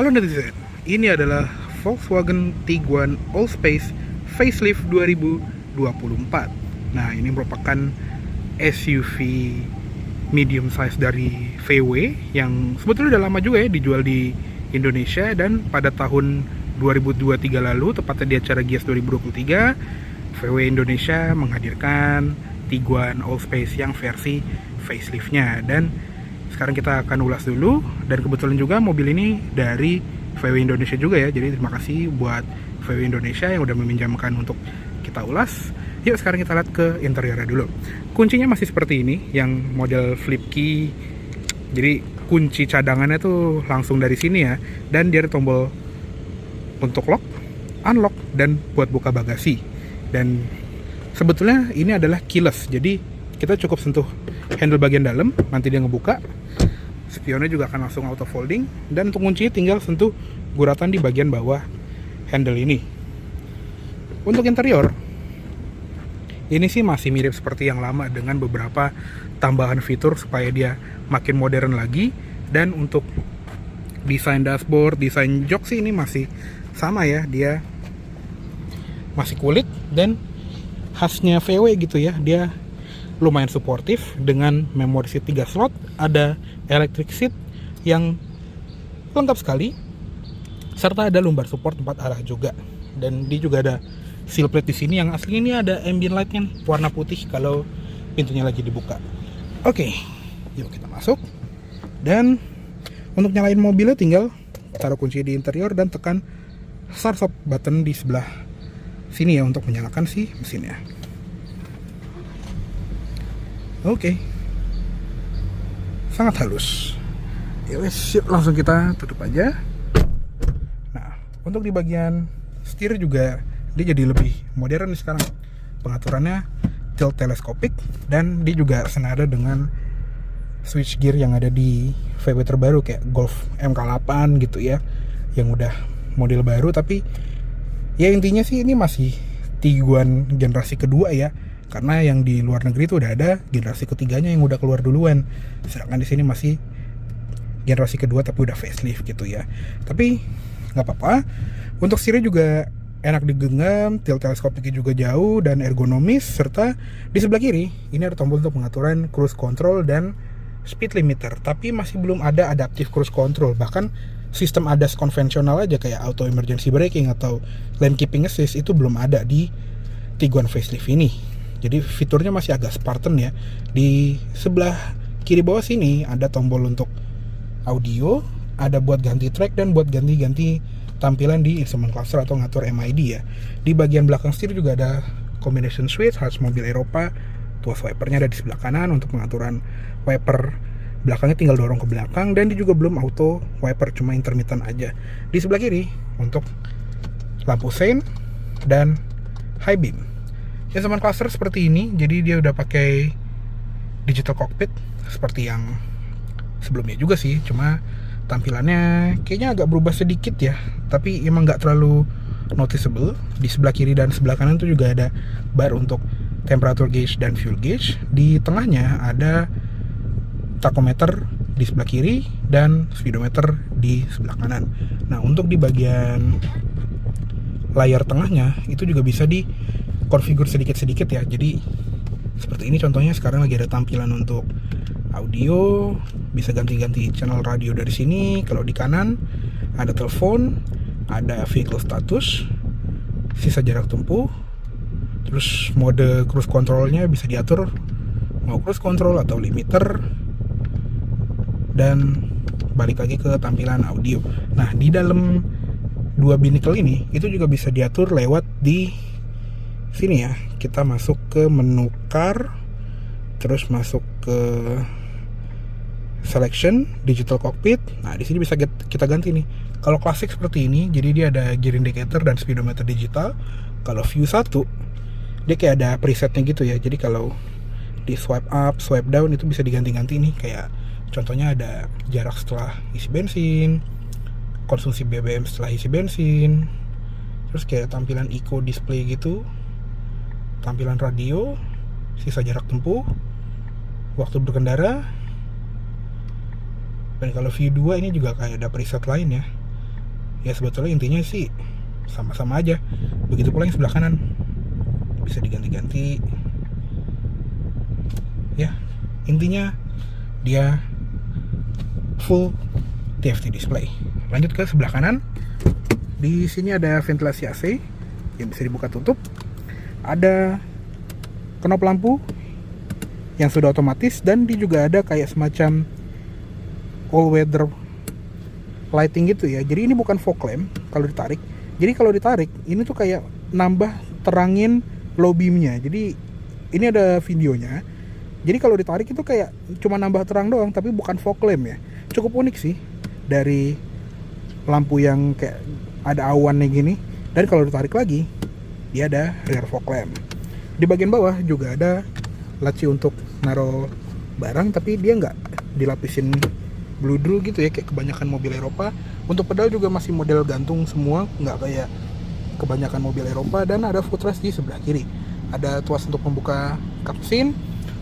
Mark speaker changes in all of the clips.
Speaker 1: Halo netizen, ini adalah Volkswagen Tiguan Allspace Facelift 2024. Nah, ini merupakan SUV medium size dari VW yang sebetulnya udah lama juga ya dijual di Indonesia, dan pada tahun 2023 lalu, tepatnya di acara GIIAS 2023, VW Indonesia menghadirkan Tiguan Allspace yang versi faceliftnya. Dan sekarang kita akan ulas dulu, dan kebetulan juga mobil ini dari VW Indonesia juga ya, jadi terima kasih buat VW Indonesia yang udah meminjamkan untuk kita ulas. Yuk sekarang kita lihat ke interiornya dulu. Kuncinya masih seperti ini, yang model flip key, jadi kunci cadangannya tuh langsung dari sini ya, dan dia ada tombol untuk lock, unlock, dan buat buka bagasi. Dan sebetulnya ini adalah keyless, jadi kita cukup sentuh handle bagian dalam, nanti dia ngebuka. Spionnya juga akan langsung auto folding, dan untuk kuncinya tinggal sentuh guratan di bagian bawah handle ini. Untuk interior, ini sih masih mirip seperti yang lama dengan beberapa tambahan fitur supaya dia makin modern lagi. Dan untuk desain dashboard, desain jok sih ini masih sama ya, dia masih kulit dan khasnya VW gitu ya. Dia lumayan suportif dengan memori seat 3 slot, ada electric seat yang lengkap sekali, serta ada lumbar support 4 arah juga. Dan dia juga ada seal plate di sini, yang asli ini ada ambient lightnya warna putih kalau pintunya lagi dibuka. Oke, yuk kita masuk. Dan untuk nyalain mobilnya tinggal taruh kunci di interior dan tekan start stop button di sebelah sini ya untuk menyalakan si mesinnya. Oke, sangat halus. Ya wes, langsung kita tutup aja. Nah, untuk di bagian setir juga dia jadi lebih modern sekarang. Pengaturannya tilt teleskopik, dan dia juga senada dengan switch gear yang ada di VW terbaru kayak Golf MK8 gitu ya, yang udah model baru. Tapi ya intinya sih ini masih Tiguan generasi kedua ya, karena yang di luar negeri itu udah ada generasi ketiganya yang udah keluar duluan, sedangkan di sini masih generasi kedua tapi udah facelift gitu ya. Tapi nggak apa-apa, untuk setirnya juga enak digenggam, tilt teleskopiknya juga jauh dan ergonomis, serta di sebelah kiri ini ada tombol untuk pengaturan cruise control dan speed limiter. Tapi masih belum ada adaptive cruise control, bahkan sistem ADAS konvensional aja kayak auto emergency braking atau lane keeping assist itu belum ada di Tiguan facelift ini. Jadi fiturnya masih agak Spartan ya. Di sebelah kiri bawah sini ada tombol untuk audio, ada buat ganti track dan buat ganti-ganti tampilan di instrument cluster atau ngatur MID ya. Di bagian belakang setir juga ada combination switch khas mobil Eropa. Tuas wipernya ada di sebelah kanan untuk pengaturan wiper belakangnya, tinggal dorong ke belakang, dan dia juga belum auto wiper, cuma intermittent aja. Di sebelah kiri untuk lampu sein dan high beam. Instrument cluster seperti ini, jadi dia udah pakai digital cockpit seperti yang sebelumnya juga sih, cuma tampilannya kayaknya agak berubah sedikit ya, tapi emang nggak terlalu noticeable. Di sebelah kiri dan sebelah kanan itu juga ada bar untuk temperature gauge dan fuel gauge. Di tengahnya ada tachometer di sebelah kiri dan speedometer di sebelah kanan. Nah, untuk di bagian layar tengahnya itu juga bisa dikonfigur sedikit-sedikit ya. Jadi seperti ini contohnya, sekarang lagi ada tampilan untuk audio, bisa ganti-ganti channel radio dari sini. Kalau di kanan ada telepon, ada vehicle status, sisa jarak tempuh, terus mode cruise controlnya bisa diatur mau cruise control atau limiter, dan balik lagi ke tampilan audio. Nah, di dalam dua binikel ini itu juga bisa diatur lewat di sini ya. Kita masuk ke menu car, terus masuk ke selection digital cockpit. Nah, di sini bisa kita ganti nih. Kalau klasik seperti ini, jadi dia ada gear indicator dan speedometer digital. Kalau view 1, dia kayak ada presetnya gitu ya. Jadi kalau di swipe up, swipe down itu bisa diganti-ganti nih. Kayak contohnya ada jarak setelah isi bensin, konsumsi BBM setelah isi bensin, terus kayak tampilan eco display gitu, tampilan radio, sisa jarak tempuh, waktu berkendara. Dan kalau view 2 ini juga kayak ada preset lain ya. Ya sebetulnya intinya sih sama-sama aja. Begitu pula yang sebelah kanan, bisa diganti-ganti. Ya, intinya dia full TFT display. Lanjut ke sebelah kanan. Di sini ada ventilasi AC yang bisa dibuka tutup. Ada knop lampu yang sudah otomatis, dan dia juga ada kayak semacam all weather lighting gitu ya. Jadi ini bukan fog lamp kalau ditarik. Jadi kalau ditarik ini tuh kayak nambah terangin low beamnya. Jadi ini ada videonya. Jadi kalau ditarik itu kayak cuma nambah terang doang, tapi bukan fog lamp ya. Cukup unik sih dari lampu yang kayak ada awannya gini. Dan kalau ditarik lagi dia ada rear fog lamp. Di bagian bawah juga ada laci untuk naruh barang, tapi dia nggak dilapisin bludru gitu ya kayak kebanyakan mobil Eropa. Untuk pedal juga masih model gantung semua, nggak kayak kebanyakan mobil Eropa. Dan ada footrest di sebelah kiri. Ada tuas untuk membuka cup mesin.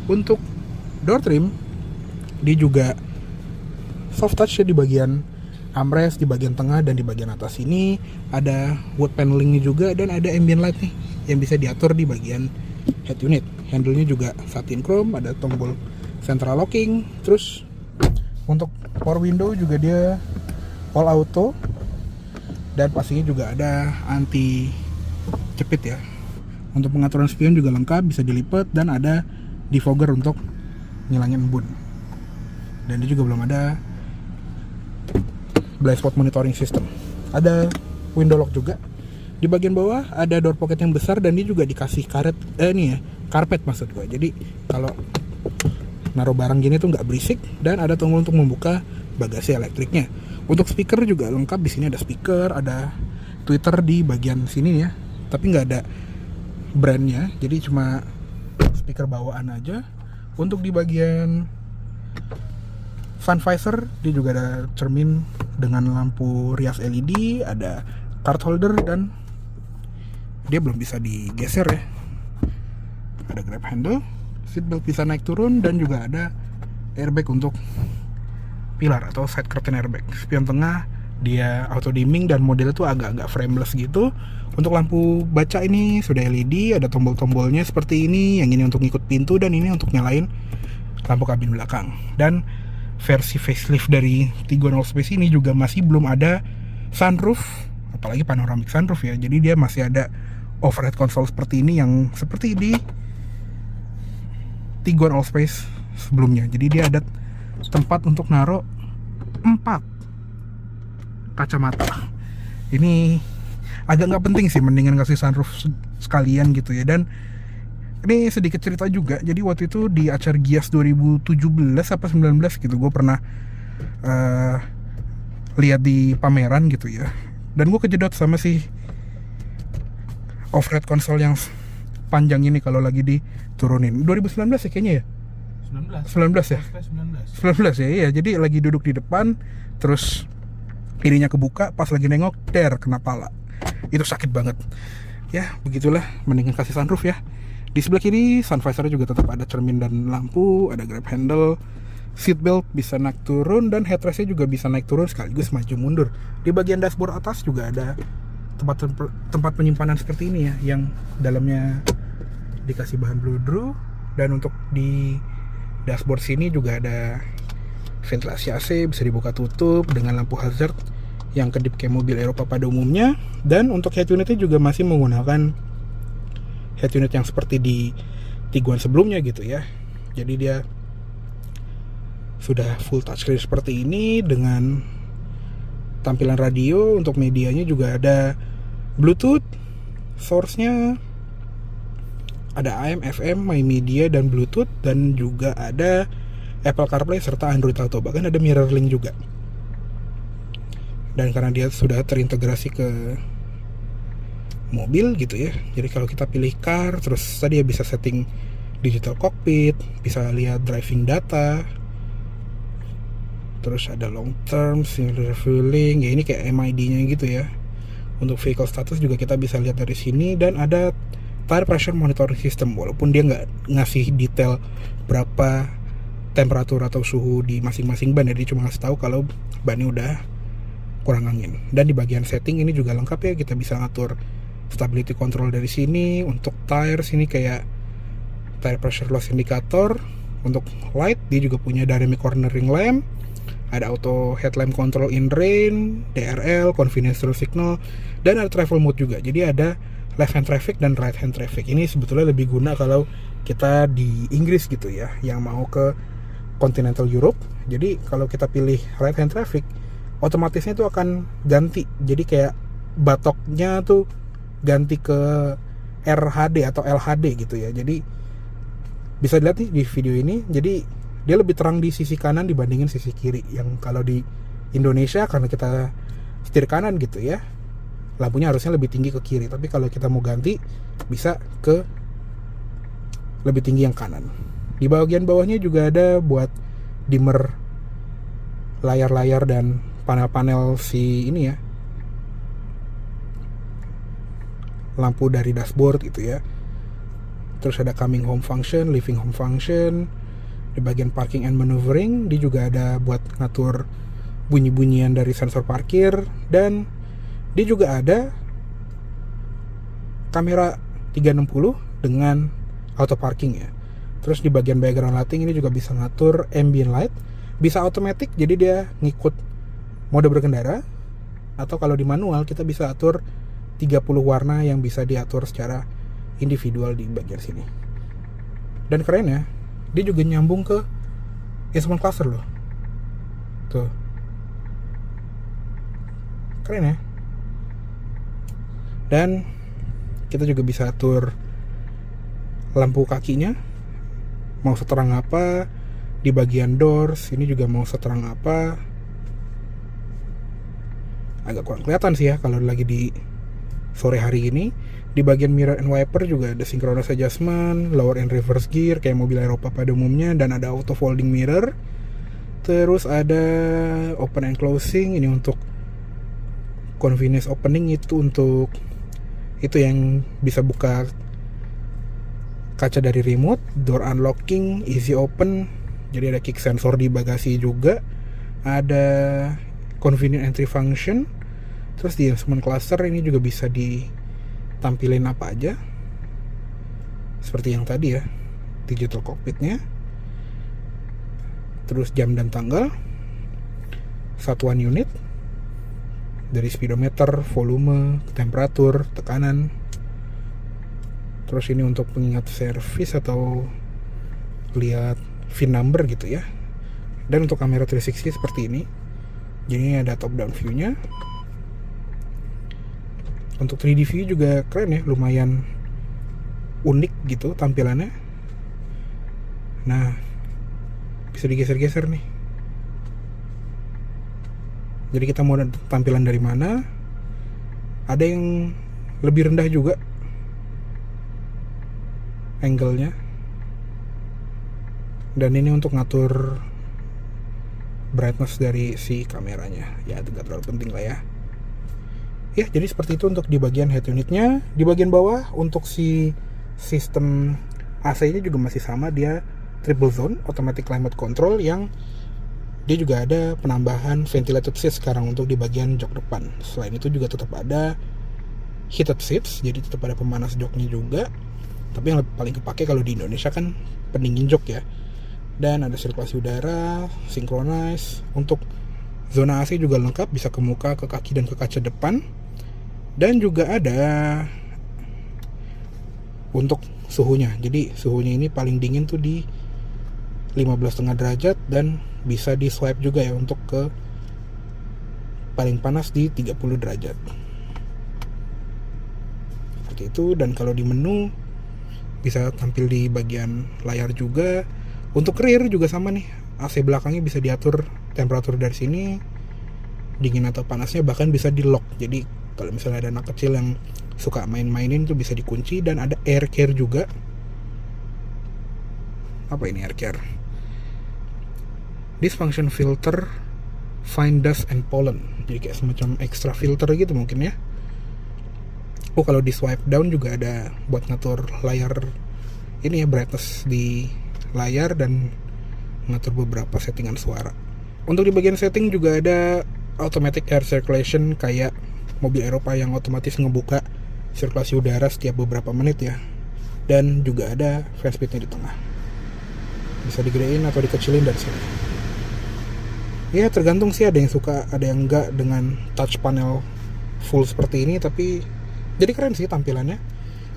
Speaker 1: Untuk door trim dia juga soft touch ya di bagian armrest, di bagian tengah dan di bagian atas. Ini ada wood panelingnya juga, dan ada ambient light nih yang bisa diatur di bagian head unit. Handle-nya juga satin chrome, ada tombol central locking. Terus untuk power window juga dia all auto, dan pastinya juga ada anti jepit ya. Untuk pengaturan spion juga lengkap, bisa dilipat, dan ada defogger untuk ngilangin embun. Dan dia juga belum ada blind spot monitoring system. Ada window lock juga. Di bagian bawah ada door pocket yang besar, dan dia juga dikasih karpet maksud gue. Jadi kalau naruh barang gini tuh nggak berisik, dan ada tombol untuk membuka bagasi elektriknya. Untuk speaker juga lengkap. Di sini ada speaker, ada tweeter di bagian sini ya, tapi nggak ada brandnya, jadi cuma speaker bawaan aja. Untuk di bagian sun visor dia juga ada cermin dengan lampu rias LED, ada card holder, dan dia belum bisa digeser ya. Ada grab handle, seatbelt bisa naik turun, dan juga ada airbag untuk pilar atau side curtain airbag. Spion tengah dia auto dimming, dan modelnya tuh agak-agak frameless gitu. Untuk lampu baca ini sudah LED, ada tombol-tombolnya seperti ini. Yang ini untuk ngikut pintu, dan ini untuk nyalain lampu kabin belakang. Dan versi facelift dari Tiguan Allspace ini juga masih belum ada sunroof, apalagi panoramic sunroof ya. Jadi dia masih ada overhead console seperti ini, yang seperti di Tiguan Allspace sebelumnya. Jadi dia ada tempat untuk naruh 4 kacamata. Ini agak nggak penting sih, mendingan kasih sunroof sekalian gitu ya. Dan ini sedikit cerita juga. Jadi waktu itu di acara Gias 2017 apa 19 gitu, gue pernah lihat di pameran gitu ya, dan gue kejedot sama si overhead console yang panjang ini kalau lagi diturunin. 2019 ya kayaknya ya. 19 ya. 19 ya. Iya, jadi lagi duduk di depan, terus kirinya kebuka, pas lagi nengok kena pala. Itu sakit banget. Ya, begitulah, mendingan kasih sunroof ya. Di sebelah kiri sun visornya juga tetap ada cermin dan lampu, ada grab handle, seatbelt bisa naik turun, dan headrestnya juga bisa naik turun sekaligus maju mundur. Di bagian dashboard atas juga ada tempat penyimpanan seperti ini ya, yang dalamnya dikasih bahan bludru. Dan untuk di dashboard sini juga ada ventilasi AC, bisa dibuka tutup dengan lampu hazard yang kedip kayak mobil Eropa pada umumnya. Dan untuk head unitnya juga masih menggunakan head unit yang seperti di Tiguan sebelumnya gitu ya. Jadi dia sudah full touchscreen seperti ini dengan tampilan radio. Untuk medianya juga ada Bluetooth, source-nya ada AM, FM, My Media, dan Bluetooth, dan juga ada Apple CarPlay serta Android Auto, bahkan ada MirrorLink juga. Dan karena dia sudah terintegrasi ke mobil gitu ya, jadi kalau kita pilih car, terus tadi ya bisa setting digital cockpit, bisa lihat driving data, terus ada long term refueling ya, ini kayak MID-nya gitu ya. Untuk vehicle status juga kita bisa lihat dari sini, dan ada tire pressure monitoring system, walaupun dia nggak ngasih detail berapa temperatur atau suhu di masing-masing ban, jadi cuma ngasih tahu kalau bannya udah kurang angin. Dan di bagian setting ini juga lengkap ya, kita bisa ngatur stability control dari sini. Untuk tires ini kayak tire pressure loss indicator. Untuk light dia juga punya dynamic cornering lamp, ada auto headlamp control in rain, DRL, convenience road signal, dan ada travel mode juga. Jadi ada left hand traffic dan right hand traffic. Ini sebetulnya lebih guna kalau kita di Inggris gitu ya, yang mau ke continental Europe. Jadi kalau kita pilih right hand traffic, otomatisnya itu akan ganti. Jadi kayak batoknya tuh ganti ke RHD atau LHD gitu ya. Jadi bisa dilihat nih di video ini. Jadi dia lebih terang di sisi kanan dibandingin sisi kiri. Yang kalau di Indonesia karena kita setir kanan gitu ya, lampunya harusnya lebih tinggi ke kiri. Tapi kalau kita mau ganti bisa ke lebih tinggi yang kanan. Di bagian bawahnya juga ada buat dimmer layar-layar dan panel-panel si ini ya, lampu dari dashboard gitu ya. Terus ada coming home function, leaving home function. Di bagian parking and maneuvering dia juga ada buat ngatur bunyi-bunyian dari sensor parkir. Dan dia juga ada kamera 360 dengan auto parking ya. Terus di bagian background lighting ini juga bisa ngatur ambient light, bisa automatic, jadi dia ngikut mode berkendara. Atau kalau di manual kita bisa atur 30 warna yang bisa diatur secara individual di bagian sini. Dan keren ya, dia juga nyambung ke instrument cluster loh. Tuh, keren ya. Dan kita juga bisa atur lampu kakinya mau seterang apa. Di bagian doors ini juga mau seterang apa. Agak kurang kelihatan sih ya kalau lagi di sore hari ini. Di bagian mirror and wiper juga ada synchronous adjustment, lower and reverse gear kayak mobil Eropa pada umumnya, dan ada auto folding mirror. Terus ada open and closing, ini untuk convenience opening, itu untuk itu yang bisa buka kaca dari remote. Door unlocking, easy open, jadi ada kick sensor di bagasi juga. Ada convenient entry function. Terus di instrument cluster ini juga bisa ditampilin apa aja, seperti yang tadi ya, digital cockpitnya. Terus jam dan tanggal, satuan unit dari speedometer, volume, temperatur, tekanan. Terus ini untuk pengingat servis atau lihat VIN number gitu ya. Dan untuk kamera 360 seperti ini. Jadi ini ada top down view-nya. Untuk 3D view juga keren ya, lumayan unik gitu tampilannya. Nah, bisa digeser-geser nih. Jadi kita mau tampilan dari mana. Ada yang lebih rendah juga angle-nya. Dan ini untuk ngatur brightness dari si kameranya. Ya, tidak terlalu penting lah ya. Ya, jadi seperti itu untuk di bagian head unitnya. Di bagian bawah untuk si sistem AC-nya juga masih sama, dia triple zone automatic climate control, yang dia juga ada penambahan ventilated seats sekarang untuk di bagian jok depan. Selain itu juga tetap ada heated seats, jadi tetap ada pemanas joknya juga. Tapi yang paling kepake kalau di Indonesia kan pendingin jok ya. Dan ada sirkulasi udara, synchronize. Untuk zona AC juga lengkap, bisa ke muka, ke kaki, dan ke kaca depan. Dan juga ada untuk suhunya. Jadi suhunya ini paling dingin tuh di 15,5 derajat, dan bisa di swipe juga ya untuk ke paling panas di 30 derajat. Seperti itu. Dan kalau di menu bisa tampil di bagian layar juga. Untuk rear juga sama nih, AC belakangnya bisa diatur temperatur dari sini, dingin atau panasnya, bahkan bisa di lock. Jadi kalau misalnya ada anak kecil yang suka main-mainin itu bisa dikunci. Dan ada air care juga. Apa ini air care? This function filter fine dust and pollen. Jadi kayak semacam extra filter gitu mungkin ya. Oh, kalau di swipe down juga ada buat ngatur layar ini ya, brightness di layar, dan ngatur beberapa settingan suara. Untuk di bagian setting juga ada automatic air circulation kayak mobil Eropa yang otomatis ngebuka sirkulasi udara setiap beberapa menit ya. Dan juga ada fan speednya di tengah, bisa digedein atau dikecilin dari sini. Ya tergantung sih, ada yang suka ada yang enggak dengan touch panel full seperti ini, tapi jadi keren sih tampilannya.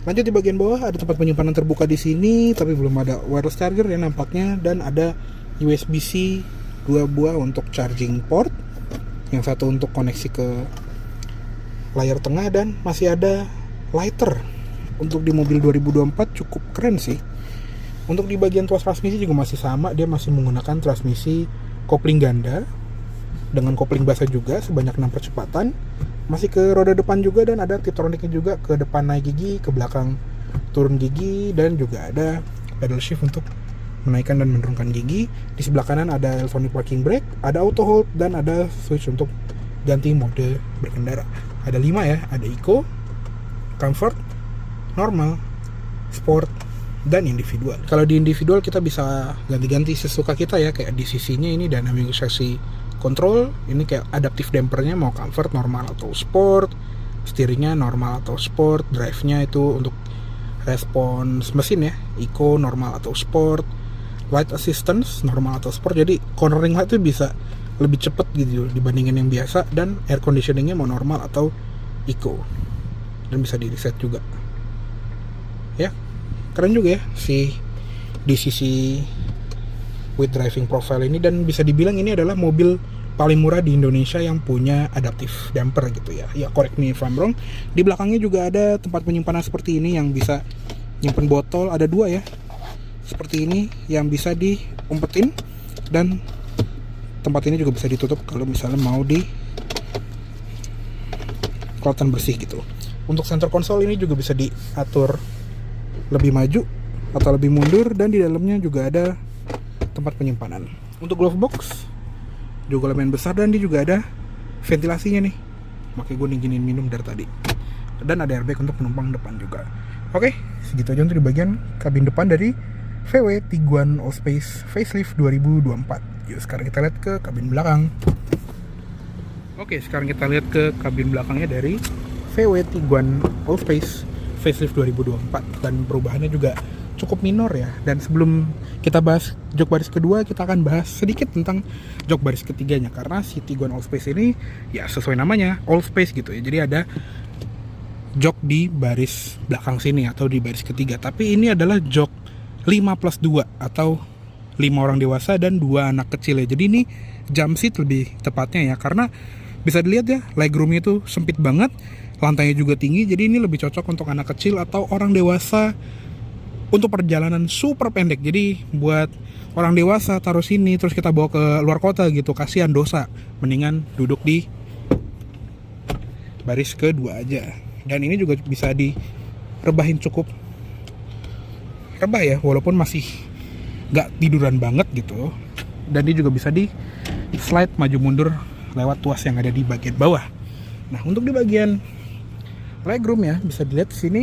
Speaker 1: Lanjut di bagian bawah ada tempat penyimpanan terbuka di sini, tapi belum ada wireless charger ya nampaknya, dan ada USB-C 2 buah untuk charging port, yang satu untuk koneksi ke layar tengah, dan masih ada lighter. Untuk di mobil 2024 cukup keren sih. Untuk di bagian tuas transmisi juga masih sama, dia masih menggunakan transmisi kopling ganda dengan kopling basah juga sebanyak 6 percepatan. Masih ke roda depan juga, dan ada Tiptronicnya juga, ke depan naik gigi, ke belakang turun gigi, dan juga ada pedal shift untuk menaikkan dan menurunkan gigi. Di sebelah kanan ada electronic parking brake, ada auto hold, dan ada switch untuk ganti mode berkendara. Ada 5 ya, ada eco, comfort, normal, sport, dan individual. Kalau di individual kita bisa ganti-ganti sesuka kita ya, kayak di sisinya ini dynamic chassis control, ini kayak adaptive dampernya mau comfort, normal atau sport, steeringnya normal atau sport, drive-nya itu untuk respons mesin ya, eco, normal atau sport, light assistance, normal atau sport. Jadi cornering light itu bisa lebih cepet gitu dibandingin yang biasa, dan air conditioningnya mau normal atau eco, dan bisa di reset juga ya. Keren juga ya di sisi with driving profile ini, dan bisa dibilang ini adalah mobil paling murah di Indonesia yang punya adaptive damper gitu ya. Ya correct me if I'm wrong. Di belakangnya juga ada tempat penyimpanan seperti ini yang bisa nyimpen botol, ada 2 ya seperti ini yang bisa diumpetin, dan tempat ini juga bisa ditutup kalau misalnya mau di kelihatan bersih gitu. Untuk center console ini juga bisa diatur lebih maju atau lebih mundur, dan di dalamnya juga ada tempat penyimpanan. Untuk glove box juga lumayan besar, dan dia juga ada ventilasinya nih, makanya gue dinginin minum dari tadi, dan ada airbag untuk penumpang depan juga. Oke, segitu aja untuk di bagian kabin depan dari VW Tiguan Allspace Facelift 2024. Yuk sekarang kita lihat ke kabin belakang. Oke, sekarang kita lihat ke kabin belakangnya dari VW Tiguan Allspace Facelift 2024, dan perubahannya juga cukup minor ya. Dan sebelum kita bahas jok baris kedua, kita akan bahas sedikit tentang jok baris ketiganya, karena si Tiguan Allspace ini ya sesuai namanya Allspace gitu ya. Jadi ada jok di baris belakang sini atau di baris ketiga, tapi ini adalah jok 5+2 atau 5 orang dewasa dan 2 anak kecil ya. Jadi ini jump seat lebih tepatnya ya, karena bisa dilihat ya legroomnya itu sempit banget, lantainya juga tinggi, jadi ini lebih cocok untuk anak kecil atau orang dewasa untuk perjalanan super pendek. Jadi buat orang dewasa taruh sini terus kita bawa ke luar kota gitu, kasihan dosa, mendingan duduk di baris kedua aja. Dan ini juga bisa direbahin cukup rebah ya, walaupun masih gak tiduran banget gitu. Dan dia juga bisa di slide maju mundur lewat tuas yang ada di bagian bawah. Nah, untuk di bagian legroom ya, bisa dilihat di sini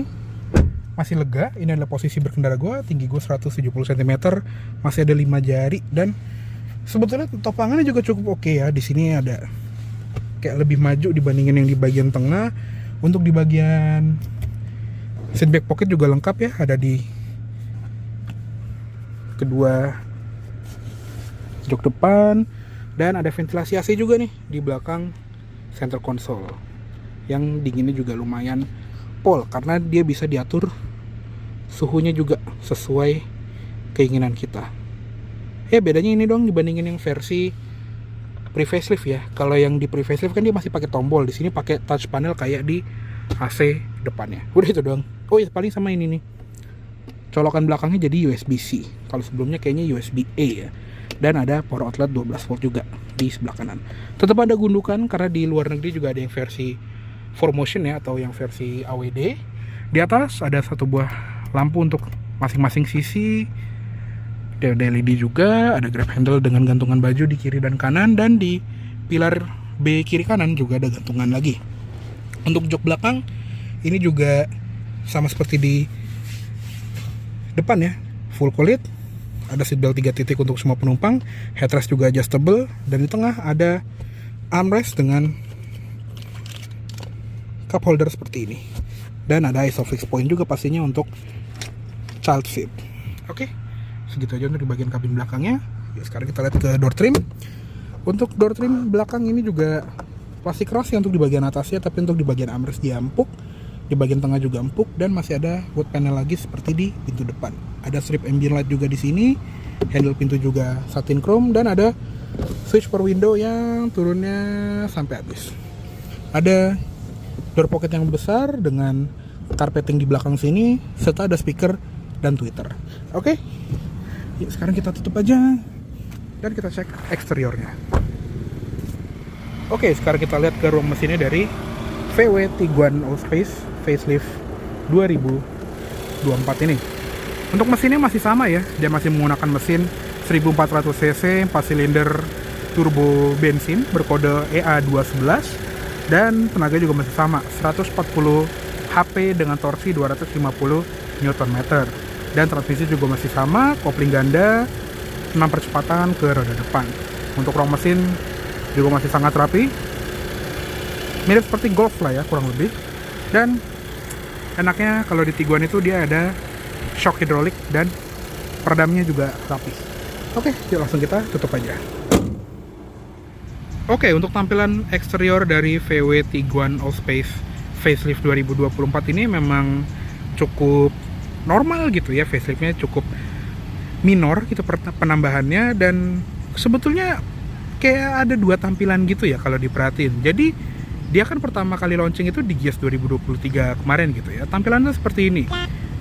Speaker 1: masih lega. Ini adalah posisi berkendara gue, tinggi gue 170 cm, masih ada 5 jari, dan sebetulnya topangannya juga cukup oke ya. Di sini ada kayak lebih maju dibandingin yang di bagian tengah. Untuk di bagian seat back pocket juga lengkap ya, ada di kedua jok depan, dan ada ventilasi AC juga nih di belakang center console. Yang dinginnya juga lumayan pol, karena dia bisa diatur suhunya juga sesuai keinginan kita. Ya bedanya ini dong dibandingin yang versi pre-facelift ya. Kalau yang di pre-facelift kan dia masih pakai tombol, di sini pakai touch panel kayak di AC depannya. Udah itu doang. Oh ya, paling sama ini nih, colokan belakangnya jadi USB-C. Kalau sebelumnya kayaknya USB-A ya. Dan ada power outlet 12 volt juga di sebelah kanan. Tetap ada gundukan karena di luar negeri juga ada yang versi 4Motion ya, atau yang versi AWD. Di atas ada satu buah lampu untuk masing-masing sisi. Ada LED juga, ada grab handle dengan gantungan baju di kiri dan kanan, dan di pilar B kiri kanan juga ada gantungan lagi. Untuk jok belakang ini juga sama seperti di depan ya, full kulit. Ada seatbelt 3 titik untuk semua penumpang, headrest juga adjustable, dan di tengah ada armrest dengan cup holder seperti ini, dan ada isofix point juga pastinya untuk child seat. Oke, segitu aja untuk di bagian kabin belakangnya. Ya, sekarang kita lihat ke door trim. Untuk door trim belakang ini juga plastik keras ya untuk di bagian atasnya, tapi untuk di bagian armrest dia empuk, di bagian tengah juga empuk, dan masih ada wood panel lagi seperti di pintu depan. Ada strip ambient light juga di sini, handle pintu juga satin chrome, dan ada switch per window yang turunnya sampai habis. Ada door pocket yang besar dengan carpeting di belakang sini, serta ada speaker dan tweeter. Oke, yuk sekarang kita tutup aja dan kita cek eksteriornya. Oke, sekarang kita lihat ke ruang mesinnya dari VW Tiguan Allspace facelift 2024 ini. Untuk mesinnya masih sama ya, dia masih menggunakan mesin 1400 cc 4 silinder turbo bensin berkode EA211, dan tenaga juga masih sama 140 HP dengan torsi 250 Nm, dan transmisi juga masih sama, kopling ganda 6 percepatan ke roda depan. Untuk ruang mesin juga masih sangat rapi, mirip seperti Golf lah ya kurang lebih. Dan enaknya kalau di Tiguan itu dia ada shock hidrolik dan peredamnya juga rapi. Oke, yuk langsung kita tutup aja. Oke, untuk tampilan eksterior dari VW Tiguan Allspace facelift 2024 ini memang cukup normal gitu ya, faceliftnya cukup minor gitu penambahannya, dan sebetulnya kayak ada dua tampilan gitu ya kalau diperhatiin. Jadi dia kan pertama kali launching itu di Gias 2023 kemarin gitu ya, tampilannya seperti ini.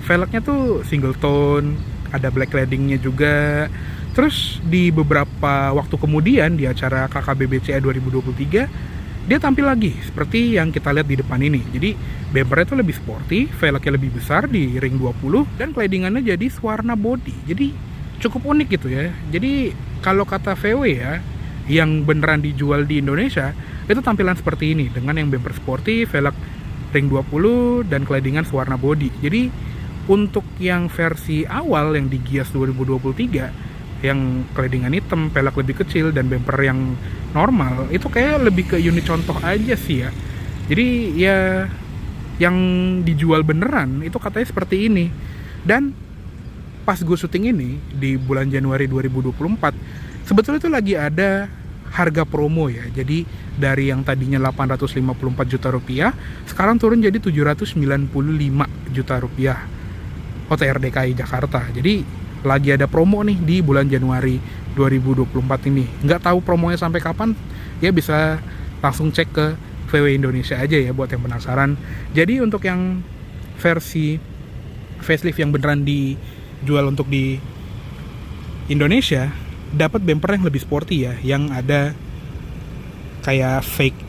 Speaker 1: Velgnya tuh single tone, ada black claddingnya juga. Terus di beberapa waktu kemudian di acara KKBBCA 2023 dia tampil lagi seperti yang kita lihat di depan ini. Jadi bumpernya itu lebih sporty, velgnya lebih besar di ring 20, dan claddingannya jadi warna body. Jadi cukup unik gitu ya. Jadi kalau kata VW ya, yang beneran dijual di Indonesia itu tampilan seperti ini dengan yang bumper sporty, velg ring 20, dan claddingan warna body. Jadi untuk yang versi awal yang di Gias 2023 yang claddingan hitam, velg lebih kecil, dan bumper yang normal, itu kayak lebih ke unit contoh aja sih ya. Jadi ya yang dijual beneran itu katanya seperti ini. Dan pas gue syuting ini di bulan Januari 2024, sebetulnya itu lagi ada harga promo ya. Jadi dari yang tadinya 854 juta rupiah sekarang turun jadi 795 juta rupiah OTR DKI Jakarta. Jadi lagi ada promo nih di bulan Januari 2024 ini. Nggak tahu promonya sampai kapan, ya bisa langsung cek ke VW Indonesia aja ya buat yang penasaran. Jadi untuk yang versi facelift yang beneran dijual untuk di Indonesia, dapat bumper yang lebih sporty ya, yang ada kayak fake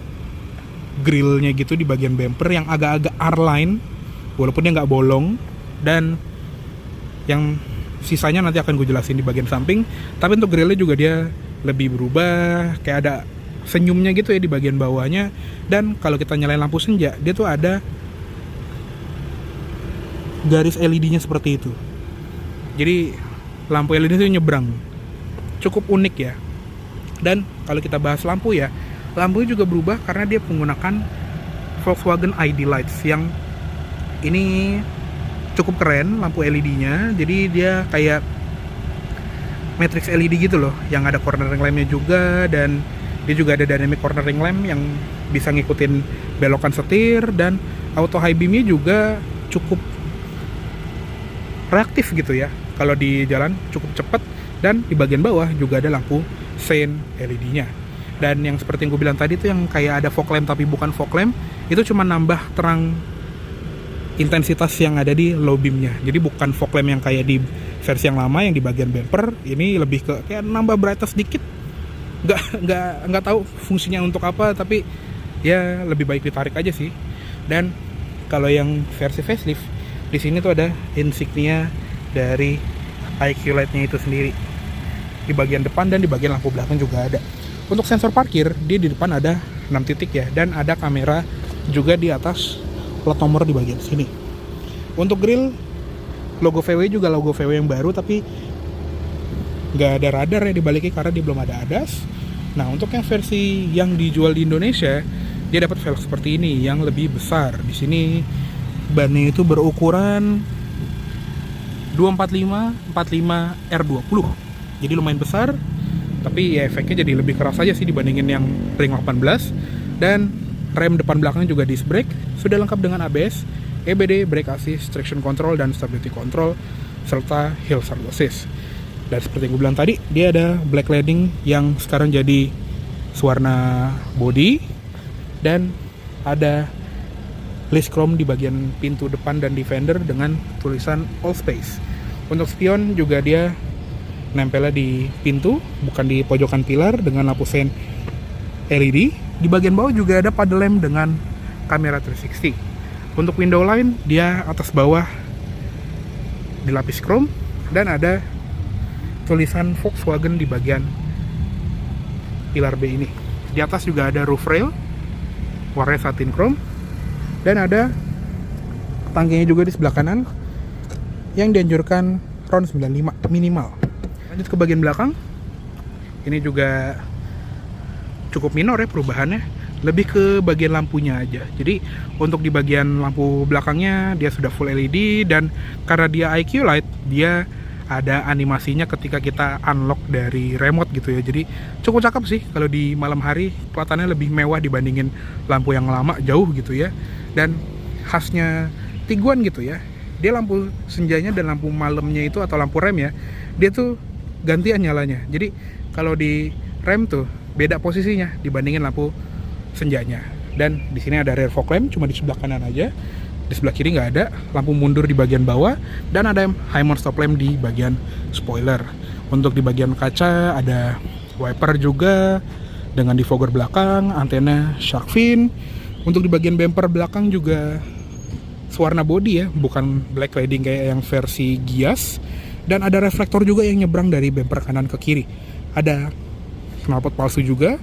Speaker 1: grillnya gitu di bagian bumper yang agak-agak R-line walaupun dia nggak bolong, dan yang sisanya nanti akan gue jelasin di bagian samping. Tapi untuk grillnya juga dia lebih berubah, kayak ada senyumnya gitu ya di bagian bawahnya. Dan kalau kita nyalain lampu senja, dia tuh ada garis LED-nya seperti itu. Jadi lampu LED itu nyebrang, cukup unik ya. Dan kalau kita bahas lampu ya, lampunya juga berubah karena dia menggunakan Volkswagen ID Lights yang ini cukup keren lampu LED-nya. Jadi dia kayak matrix LED gitu loh, yang ada cornering lamp-nya juga, dan dia juga ada dynamic cornering lamp yang bisa ngikutin belokan setir, dan auto high beam-nya juga cukup reaktif gitu ya. Kalau di jalan cukup cepat, dan di bagian bawah juga ada lampu sein LED-nya. Dan yang seperti yang gue bilang tadi tuh yang kayak ada fog lamp tapi bukan fog lamp, itu cuma nambah terang intensitas yang ada di low beam-nya. Jadi bukan fog lamp yang kayak di versi yang lama yang di bagian bumper. Ini lebih ke kayak nambah brightness dikit. Nggak tahu fungsinya untuk apa, tapi ya lebih baik ditarik aja sih. Dan kalau yang versi facelift, di sini tuh ada insignia dari IQ Light-nya itu sendiri di bagian depan, dan di bagian lampu belakang juga ada. Untuk sensor parkir, dia di depan ada 6 titik ya, dan ada kamera juga di atas plat nomor di bagian sini. Untuk grill, logo VW juga logo VW yang baru, tapi nggak ada radar ya di baliknya karena dia belum ada ADAS. Nah, untuk yang versi yang dijual di Indonesia, dia dapat velg seperti ini yang lebih besar. Di sini bannya itu berukuran 245 45 R20. Jadi lumayan besar, tapi ya efeknya jadi lebih keras aja sih dibandingin yang ring 18. Dan rem depan belakang juga disc brake, sudah lengkap dengan ABS, EBD, brake assist, traction control, dan stability control, serta hill start assist. Dan seperti yang gue bilang tadi, dia ada black cladding yang sekarang jadi warna body, dan ada list chrome di bagian pintu depan dan di fender dengan tulisan All Space. Untuk spion juga dia nempelnya di pintu, bukan di pojokan pilar, dengan lampu sen LED. Di bagian bawah juga ada paddle lamp dengan kamera 360. Untuk window line, dia atas bawah dilapis chrome, dan ada tulisan Volkswagen di bagian pilar B ini. Di atas juga ada roof rail warna satin chrome, dan ada tangkinya juga di sebelah kanan yang dianjurkan round 95 minimal. Lanjut ke bagian belakang, ini juga cukup minor ya perubahannya, lebih ke bagian lampunya aja. Jadi untuk di bagian lampu belakangnya dia sudah full LED, dan karena dia IQ Light, dia ada animasinya ketika kita unlock dari remote gitu ya. Jadi cukup cakep sih kalau di malam hari, kelihatannya lebih mewah dibandingin lampu yang lama jauh gitu ya. Dan khasnya Tiguan gitu ya, dia lampu senjanya dan lampu malamnya itu atau lampu rem ya, dia tuh gantian nyalanya. Jadi kalau di rem tuh beda posisinya dibandingin lampu senjanya. Dan di sini ada rear fog lamp cuma di sebelah kanan aja. Di sebelah kiri nggak ada, lampu mundur di bagian bawah, dan ada high mount stop lamp di bagian spoiler. Untuk di bagian kaca ada wiper juga dengan defogger belakang, antena shark fin. Untuk di bagian bumper belakang juga warna body ya, bukan black cladding kayak yang versi Gias. Dan ada reflektor juga yang nyebrang dari bumper kanan ke kiri. Ada knalpot palsu juga.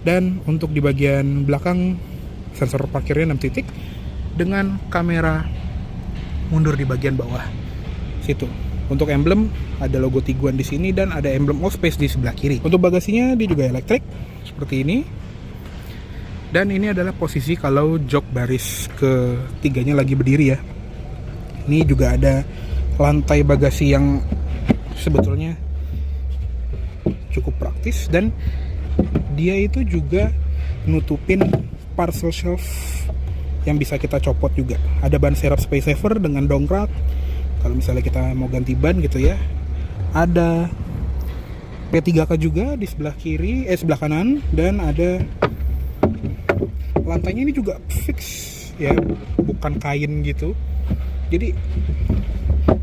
Speaker 1: Dan untuk di bagian belakang sensor parkirnya 6 titik dengan kamera mundur di bagian bawah situ. Untuk emblem ada logo Tiguan di sini, dan ada emblem Allspace di sebelah kiri. Untuk bagasinya dia juga elektrik seperti ini. Dan ini adalah posisi kalau jok baris ketiganya lagi berdiri ya. Ini juga ada lantai bagasi yang sebetulnya cukup praktis, dan dia itu juga nutupin parcel shelf yang bisa kita copot juga. Ada ban serep space saver dengan dongkrak kalau misalnya kita mau ganti ban gitu ya. Ada P3K juga di sebelah kiri, sebelah kanan, dan ada lantainya ini juga fix ya, bukan kain gitu. Jadi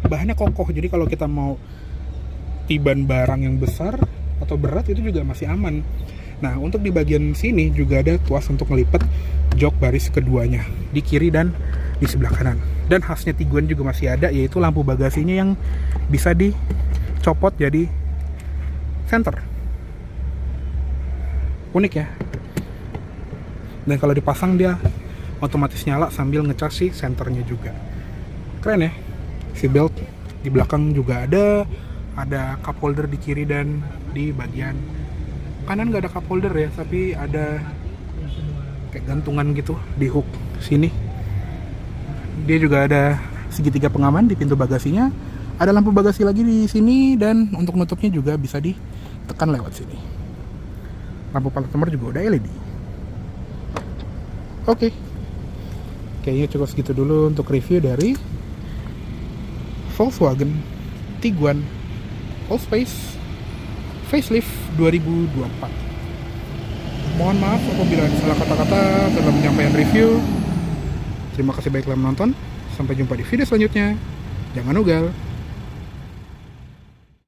Speaker 1: bahannya kokoh, jadi kalau kita mau tiban barang yang besar atau berat itu juga masih aman. Nah, untuk di bagian sini juga ada tuas untuk ngelipat jok baris keduanya di kiri dan di sebelah kanan. Dan khasnya Tiguan juga masih ada, yaitu lampu bagasinya yang bisa dicopot jadi senter. Unik ya. Dan kalau dipasang dia otomatis nyala sambil ngecas si senternya juga. Keren ya. Si belt di belakang juga ada cup holder di kiri dan di bagian kanan nggak ada cup holder ya, tapi ada kayak gantungan gitu di hook sini. Dia juga ada segitiga pengaman di pintu bagasinya. Ada lampu bagasi lagi di sini, dan untuk nutupnya juga bisa ditekan lewat sini. Lampu plat nomor juga udah LED. Oke. Kayaknya cukup segitu dulu untuk review dari Volkswagen Tiguan Allspace facelift 2024. Mohon maaf apabila ada salah kata-kata dalam penyampaian review. Terima kasih baik telah menonton. Sampai jumpa di video selanjutnya. Jangan ugal.